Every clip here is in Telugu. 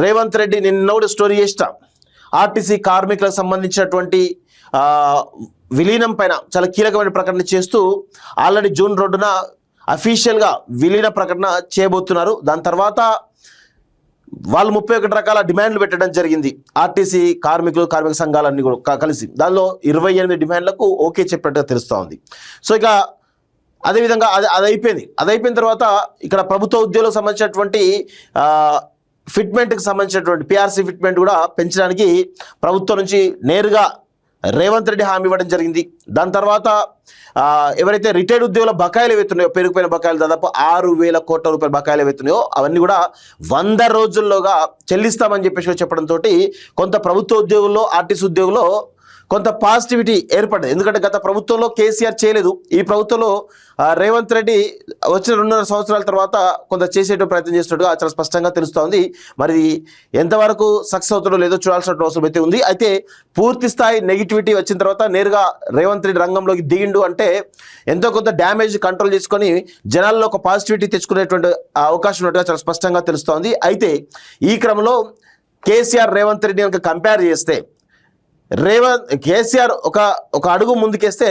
రేవంత్ రెడ్డి నిన్న కూడా స్టోరీ చేసిన ఆర్టీసీ కార్మికులకు సంబంధించినటువంటి విలీనం పైన చాలా కీలకమైన ప్రకటన చేస్తూ ఆల్రెడీ జూన్ 2న అఫీషియల్గా విలీన ప్రకటన చేయబోతున్నారు. దాని తర్వాత వాళ్ళు 31 రకాల డిమాండ్లు పెట్టడం జరిగింది. ఆర్టీసీ కార్మిక సంఘాలన్నీ కూడా కలిసి దానిలో 28 డిమాండ్లకు ఓకే చెప్పినట్టుగా తెలుస్తూ ఉంది. సో ఇక అదేవిధంగా అది అయిపోయిన తర్వాత ఇక్కడ ప్రభుత్వ ఉద్యోగులకు సంబంధించినటువంటి ఫిట్మెంట్కి సంబంధించినటువంటి పిఆర్సీ ఫిట్మెంట్ కూడా పెంచడానికి ప్రభుత్వం నుంచి నేరుగా రేవంత్ రెడ్డి హామీ ఇవ్వడం జరిగింది. దాని తర్వాత ఎవరైతే రిటైర్డ్ ఉద్యోగుల బకాయిలు ఏవైతున్నాయో పెరిగిపోయిన బకాయిలు దాదాపు 6,000 కోట్ల రూపాయల బకాయిలు ఏవైతున్నాయో అవన్నీ కూడా 100 రోజుల్లోగా చెల్లిస్తామని చెప్పడంతో కొంత ప్రభుత్వ ఉద్యోగుల్లో ఆర్టీసీ ఉద్యోగుల్లో కొంత పాజిటివిటీ ఏర్పడింది. ఎందుకంటే గత ప్రభుత్వంలో కేసీఆర్ చేయలేదు, ఈ ప్రభుత్వంలో రేవంత్ రెడ్డి వచ్చిన 2.5 సంవత్సరాల తర్వాత కొంత చేసేట ప్రయత్నం చేసినట్టుగా చాలా స్పష్టంగా తెలుస్తోంది. మరి ఎంతవరకు సక్సెస్ అవుతుందో లేదో చూడాల్సిన అవసరం అయితే ఉంది. అయితే పూర్తి స్థాయి నెగిటివిటీ వచ్చిన తర్వాత నేరుగా రేవంత్ రెడ్డి రంగంలోకి దిగిండు అంటే ఎంతో కొంత డ్యామేజ్ కంట్రోల్ చేసుకొని జనాల్లో ఒక పాజిటివిటీ తెచ్చుకునేటువంటి అవకాశం ఉన్నట్టుగా చాలా స్పష్టంగా తెలుస్తోంది. అయితే ఈ క్రమంలో కేసీఆర్ రేవంత్ రెడ్డి కనుక కంపేర్ చేస్తే కేసీఆర్ ఒక అడుగు ముందుకేస్తే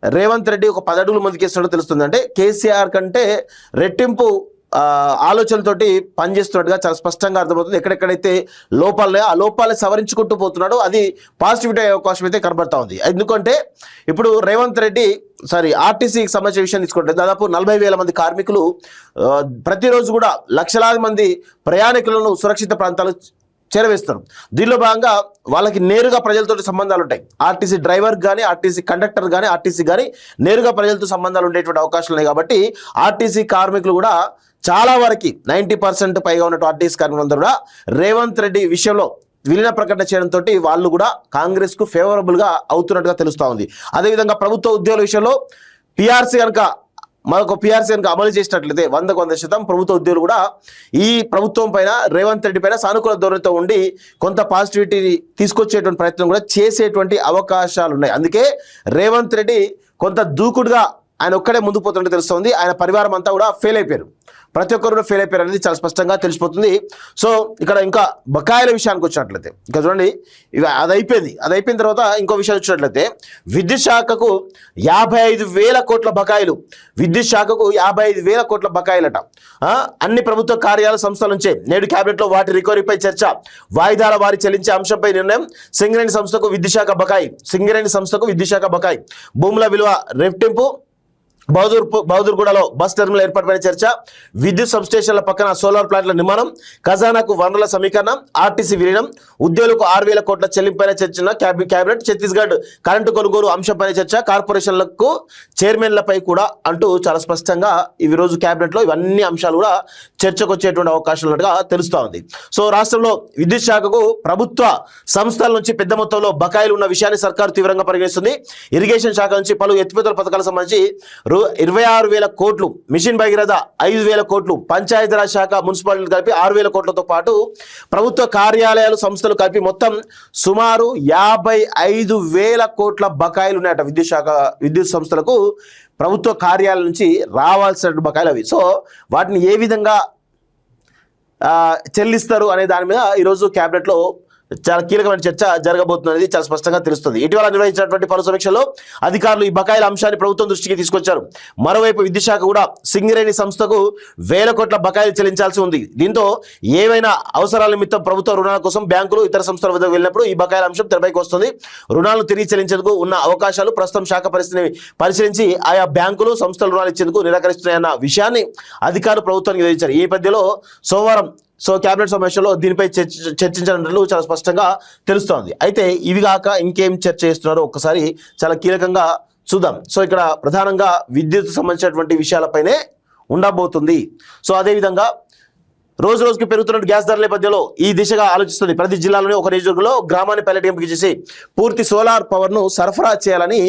రేవంత్ రెడ్డి ఒక 10 అడుగులు ముందుకేస్తున్నట్టు తెలుస్తుంది. అంటే కేసీఆర్ కంటే రెట్టింపు ఆలోచనలతోటి పనిచేస్తున్నట్టుగా చాలా స్పష్టంగా అర్థమవుతుంది. ఎక్కడెక్కడైతే లోపాలనే ఆ లోపాలని సవరించుకుంటూ పోతున్నాడు, అది పాజిటివిటీ అయ్యే అవకాశం అయితే కనబడతా ఉంది. ఎందుకంటే ఇప్పుడు రేవంత్ రెడ్డి ఆర్టీసీకి సంబంధించిన విషయం తీసుకుంటే దాదాపు 40,000 మంది కార్మికులు ప్రతిరోజు కూడా లక్షలాది మంది ప్రయాణికులను సురక్షిత ప్రాంతాలు చేరవేస్తారు. దీనిలో భాగంగా వాళ్ళకి నేరుగా ప్రజలతో సంబంధాలు ఉంటాయి. ఆర్టీసీ డ్రైవర్ కానీ ఆర్టీసీ కండక్టర్ కానీ ఆర్టీసీ కానీ నేరుగా ప్రజలతో సంబంధాలు ఉండేటువంటి అవకాశాలు ఉన్నాయి. కాబట్టి ఆర్టీసీ కార్మికులు కూడా చాలా వరకు 90% పైగా ఉన్నట్టు ఆర్టీసీ కార్మికులందరూ కూడా రేవంత్ రెడ్డి విషయంలో విలీన ప్రకటన చేయడంతో వాళ్ళు కూడా కాంగ్రెస్కు ఫేవరబుల్గా అవుతున్నట్టుగా తెలుస్తూ ఉంది. అదేవిధంగా ప్రభుత్వ ఉద్యోగుల విషయంలో పిఆర్సీ కనుక అమలు చేసినట్లయితే 100% ప్రభుత్వ ఉద్యోగులు కూడా ఈ ప్రభుత్వం పైన రేవంత్ రెడ్డి పైన సానుకూల ధోరణితో ఉండి కొంత పాజిటివిటీ తీసుకొచ్చేటువంటి ప్రయత్నం కూడా చేసేటువంటి అవకాశాలు ఉన్నాయి. అందుకే రేవంత్ రెడ్డి కొంత దూకుడుగా ఆయన ఒక్కడే ముందుకు పోతున్నట్టు తెలుస్తుంది. ఆయన పరివారం అంతా కూడా ఫెయిల్ అయిపోయారు, ప్రతి ఒక్కరు ఫెయిల్ అయిపోయారు అనేది చాలా స్పష్టంగా తెలిసిపోతుంది. సో ఇక్కడ ఇంకా బకాయిల విషయానికి వచ్చినట్లయితే ఇంకా చూడండి, ఇక అది అయిపోయిన తర్వాత ఇంకో విషయం వచ్చినట్లయితే విద్యుత్ శాఖకు 55,000 కోట్ల బకాయిలు, విద్యుత్ శాఖకు 55,000 కోట్ల బకాయిలట. అన్ని ప్రభుత్వ కార్యాలయ సంస్థల నుంచే నేడు క్యాబినెట్లో వాటి రికవరీపై చర్చ, వాయిదాల వారి చెల్లించే అంశంపై నిర్ణయం, సింగరేణి సంస్థకు విద్యుత్ శాఖ బకాయి, భూముల విలువ రెట్టింపు, బహదూర్గూడలో బస్ టెర్మినల్ ఏర్పాటుపై చర్చ, విద్యుత్ సబ్స్టేషన్ల పక్కన సోలార్ ప్లాంట్ల నిర్మాణం, ఖజానాకు వనరుల సమీకరణ, ఆర్టీసీ విలీనం, ఉద్యోగులకు 6,000 కోట్ల చెల్లింపైన చర్చ కేబినెట్, ఛత్తీస్గఢ్ కరెంటు కొనుగోలు అంశంపై చర్చ, కార్పొరేషన్లకు చైర్మన్లపై కూడా అంటూ చాలా స్పష్టంగా ఈ రోజు క్యాబినెట్లో ఇవన్నీ అంశాలు కూడా చర్చకు వచ్చేటువంటి అవకాశం ఉన్నట్టుగా తెలుస్తూ ఉంది. సో రాష్ట్రంలో విద్యుత్ శాఖకు ప్రభుత్వ సంస్థల నుంచి పెద్ద మొత్తంలో బకాయిలు ఉన్న విషయాన్ని సర్కారు తీవ్రంగా పరిగణిస్తుంది. ఇరిగేషన్ శాఖ నుంచి పలు ఎత్తిపోతల పథకాలకు సంబంధించి 26,000 కోట్లు, మిషన్ భగీరథ 5,000 కోట్లు, పంచాయతీరాజ్ శాఖ మున్సిపాలిటీలు కలిపి 6,000 కోట్లతో పాటు ప్రభుత్వ కార్యాలయాలు సంస్థలు కలిపి మొత్తం సుమారు 55,000 కోట్ల బకాయిలు ఉన్నాయట విద్యుత్ సంస్థలకు ప్రభుత్వ కార్యాలయాల నుంచి రావాల్సిన బకాయిలు అవి. సో వాటిని ఏ విధంగా చెల్లిస్తారు అనే దాని మీద ఈరోజు క్యాబినెట్లో చాలా కీలకమైన చర్చ జరగబోతున్నది చాలా స్పష్టంగా తెలుస్తుంది. ఇటీవల నిర్వహించినటువంటి పలు సమీక్షలో అధికారులు ఈ బకాయిల అంశాన్ని ప్రభుత్వం దృష్టికి తీసుకొచ్చారు. మరోవైపు విద్యుత్ శాఖ కూడా సింగరేణి సంస్థకు 1,000 కోట్ల బకాయిలు చెల్లించాల్సి ఉంది. దీంతో ఏవైనా అవసరాల నిమిత్తం ప్రభుత్వ రుణాల కోసం బ్యాంకులు ఇతర సంస్థల వద్దకు వెళ్ళినప్పుడు ఈ బకాయిల అంశం తెరపైకి వస్తుంది. రుణాలను తిరిగి చెల్లించేందుకు ఉన్న అవకాశాలు ప్రస్తుతం శాఖ పరిస్థితిని పరిశీలించి ఆయా బ్యాంకులు సంస్థలు రుణాలు ఇచ్చేందుకు నిరాకరిస్తున్నాయన్న విషయాన్ని అధికారులు ప్రభుత్వానికి వివరించారు. ఈ నేపథ్యంలో సోమవారం క్యాబినెట్ సమావేశంలో దీనిపై చర్చించినట్లు చాలా స్పష్టంగా తెలుస్తోంది. అయితే ఇవి కాక ఇంకేం చర్చ చేస్తున్నారో ఒక్కసారి చాలా కీలకంగా చూద్దాం. సో ఇక్కడ ప్రధానంగా విద్యుత్ సంబంధించినటువంటి విషయాలపైనే ఉండబోతుంది. సో అదేవిధంగా రోజుకి పెరుగుతున్న గ్యాస్ ధరల నేపథ్యంలో ఈ దిశగా ఆలోచిస్తుంది. ప్రతి జిల్లాలోని ఒక నియోజకవర్గంలో గ్రామాన్ని పైలట్ ఎంపిక చేసి పూర్తి సోలార్ పవర్ను సరఫరా చేయాలని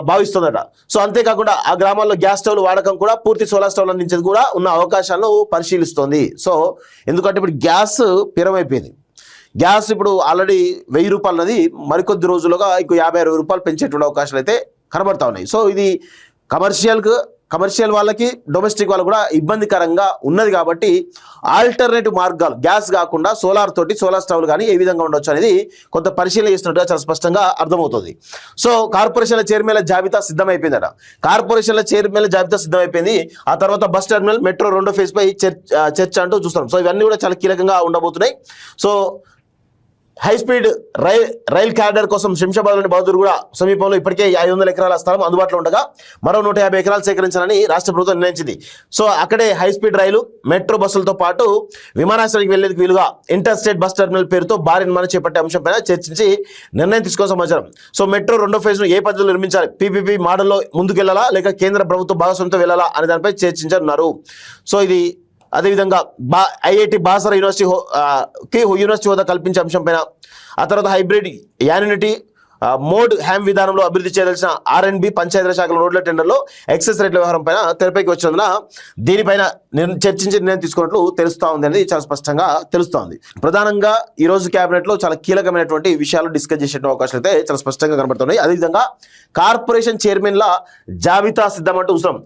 భావిస్తుందట. సో అంతేకాకుండా ఆ గ్రామాల్లో గ్యాస్ స్టవ్లు వాడకం కూడా పూర్తి సోలార్ స్టవ్లు అందించేది కూడా ఉన్న అవకాశాలను పరిశీలిస్తోంది. సో ఎందుకంటే ఇప్పుడు గ్యాస్ పిరమైపోయింది. గ్యాస్ ఇప్పుడు ఆల్రెడీ 1,000 రూపాయలు అన్నది మరికొద్ది రోజులుగా ఇంకో 50-60 రూపాయలు పెంచేటువంటి అవకాశాలు అయితే కనబడతా ఉన్నాయి. సో ఇది కమర్షియల్ వాళ్ళకి డొమెస్టిక్ వాళ్ళకి కూడా ఇబ్బందికరంగా ఉన్నది కాబట్టి ఆల్టర్నేటివ్ మార్గాలు గ్యాస్ కాకుండా సోలార్ స్టవ్లు కానీ ఏ విధంగా ఉండొచ్చు అనేది కొంత పరిశీలన చేస్తున్నట్టుగా చాలా స్పష్టంగా అర్థమవుతుంది. సో కార్పొరేషన్ల చైర్మన్ల జాబితా సిద్ధమైపోయిందట. కార్పొరేషన్ల చైర్మన్ల జాబితా సిద్ధమైపోయింది. ఆ తర్వాత బస్ టెర్మినల్ మెట్రో 2వ ఫేజ్ పై చర్చ అంటూ చూస్తాం. సో ఇవన్నీ కూడా చాలా కీలకంగా ఉండబోతున్నాయి. So high speed rail corridor కోసం శంషాబాద్లోని బహదూర్గూడ సమీపంలో ఇప్పటికే 500 ఎకరాల స్థలం అందుబాటులో ఉండగా మరో 150 ఎకరాలు సేకరించాలని రాష్ట్ర ప్రభుత్వం నిర్ణయించింది. సో అక్కడే హై స్పీడ్ రైలు మెట్రో బస్సులతో పాటు విమానాశ్రయానికి వెళ్లేందుకు వీలుగా ఇంటర్ స్టేట్ బస్ టెర్మినల్ పేరుతో భారీ నిర్మాణం చేపట్టే అంశంపై చర్చించి నిర్ణయం తీసుకోవాల్సిన సమాచారం. సో మెట్రో 2వ ఫేజ్ను ఏ పద్ధతిలో నిర్మించాలి, పీపీపీ మోడల్లో ముందుకెళ్లాలా లేక కేంద్ర ప్రభుత్వ భాగస్వామ్యంతో వెళ్లాలా అనే దానిపై చర్చించనున్నారు. సో ఇది అదేవిధంగా ఐఐటి బాసర యూనివర్సిటీ హోదా కల్పించే అంశంపైన, ఆ తర్వాత హైబ్రిడ్ యాన్యునిటీ మోడ్ హ్యామ్ విధానంలో అభివృద్ధి చేయవలసిన R&B పంచాయతీరాజ్ శాఖల రోడ్ల టెండర్లో ఎక్సెస్ రేట్ల వ్యవహారం పైన తెరపైకి వచ్చినందున దీనిపైన చర్చించి నిర్ణయం తీసుకున్నట్లు తెలుస్తా ఉంది అనేది చాలా స్పష్టంగా తెలుస్తోంది. ప్రధానంగా ఈ రోజు కేబినెట్ లో చాలా కీలకమైనటువంటి విషయాలు డిస్కస్ చేసే అవకాశాలు అయితే చాలా స్పష్టంగా కనబడుతున్నాయి. అదేవిధంగా కార్పొరేషన్ చైర్మన్ల జాబితా సిద్ధమంటూ చూస్తాం.